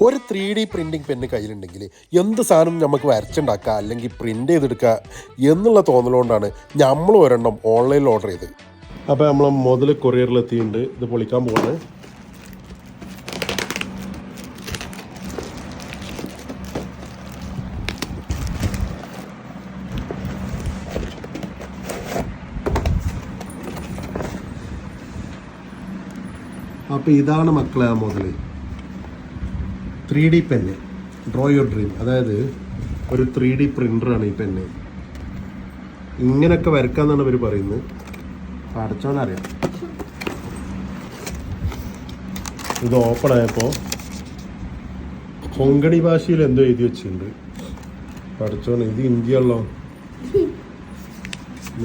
ഒരു 3D printing pen കയ്യിലുണ്ടെങ്കിൽ എന്ത് സാധനം നമുക്ക് വരച്ചുണ്ടാക്കുക അല്ലെങ്കിൽ പ്രിൻ്റ് ചെയ്തെടുക്കുക എന്നുള്ള തോന്നലുകൊണ്ടാണ് നമ്മൾ ഒരെണ്ണം ഓൺലൈനിൽ ഓർഡർ ചെയ്തത്. അപ്പോൾ നമ്മൾ മുതൽ കൊറിയറിലെത്തിയിട്ടുണ്ട്. ഇത് പൊളിക്കാൻ പോവാണ്. അപ്പോൾ ഇതാണ് മക്കളെ ആ മുതൽ 3D pen, draw your dream. അതായത് ഒരു 3D പ്രിൻ്ററാണ് ഈ പെന്ന്. ഇങ്ങനെയൊക്കെ വരക്കാന്നാണ് ഇവർ പറയുന്നത്. അടച്ചോനറിയാം. ഇത് ഓപ്പൺ ആയപ്പോൾ കൊങ്കണി ഭാഷയിൽ എന്തോ എഴുതി വെച്ചിട്ടുണ്ട്. പഠിച്ചോനെ, ഇത് ഇന്ത്യയുള്ളോ?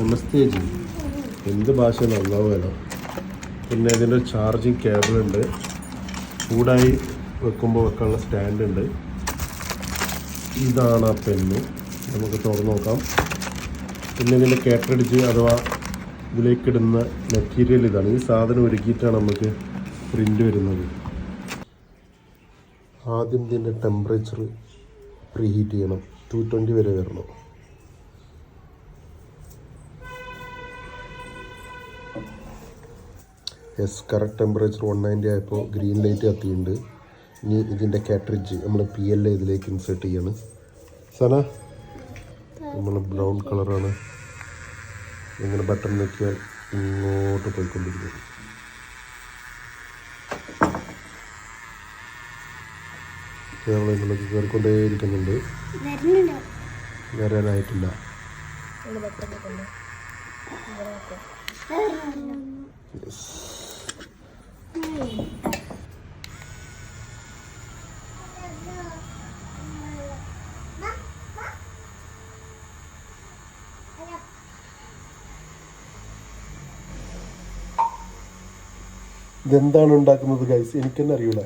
നമസ്തേ ജി. എന്ത് ഭാഷ നന്നാവുമല്ലോ. പിന്നെ ഇതിൻ്റെ ചാർജിങ് കേബിൾ ഉണ്ട്. ചൂടായി വെക്കുമ്പോൾ വെക്കാനുള്ള സ്റ്റാൻഡ് ഉണ്ട്. ഇതാണ് ആ പെന്ന്. നമുക്ക് തുറന്ന് നോക്കാം. പിന്നെ ഇതിൻ്റെ കാട്രിഡ്ജ് അഥവാ ഇതിലേക്കിടുന്ന മെറ്റീരിയൽ ഇതാണ്. ഈ സാധനം ഒരുക്കിയിട്ടാണ് നമുക്ക് പ്രിൻ്റ് വരുന്നത്. ആദ്യം ഇതിൻ്റെ ടെമ്പറേച്ചർ പ്രീഹീറ്റ് ചെയ്യണം. 220 വരെ വരണം. യെസ്, കറക്റ്റ് ടെമ്പറേച്ചർ 190 ആയപ്പോൾ ഗ്രീൻ ലൈറ്റ് കത്തിയിട്ടുണ്ട്. ഇനി ഇതിൻ്റെ കാട്രിഡ്ജ് നമ്മൾ PLA ഇതിലേക്ക് ഇൻസേർട്ട് ചെയ്യാണ്. സന, നമ്മൾ ബ്രൗൺ കളറാണ്. ഇങ്ങനെ ബട്ടൺ നോക്കിയാൽ ഇങ്ങോട്ട് പോയിക്കൊണ്ടിരിക്കും. നമ്മളിങ്ങോട്ട് കയറിക്കൊണ്ടേയിരിക്കുന്നുണ്ട്. വരാനായിട്ടില്ല. ഇതെന്താണ് ഉണ്ടാക്കുന്നത് ഗൈസ്? എനിക്കെന്നെ അറിയൂല.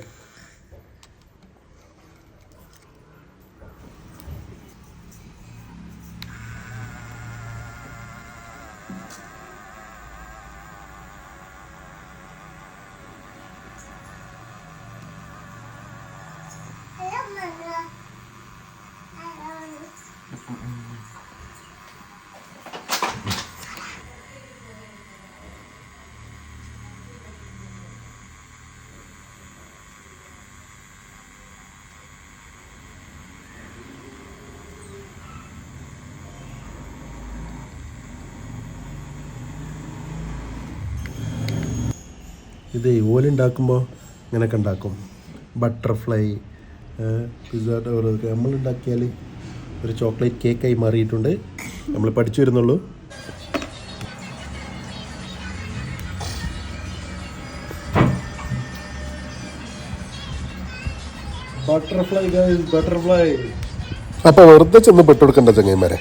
ഇത് ഓലുണ്ടാക്കുമ്പോൾ ഇങ്ങനെയൊക്കെ ഉണ്ടാക്കും. ബട്ടർഫ്ലൈ, പിസ്സ ഡോറൊക്കെ നമ്മളുണ്ടാക്കിയാൽ ഒരു ചോക്ലേറ്റ് കേക്കായി മാറിയിട്ടുണ്ട്. നമ്മൾ പഠിച്ചു വരുന്നുള്ളൂ. Butterfly guys, butterfly. അപ്പോൾ വെറുതെ ചെന്ന് പെട്ടുകൊടുക്കണ്ട ചങ്ങന്മാരെ.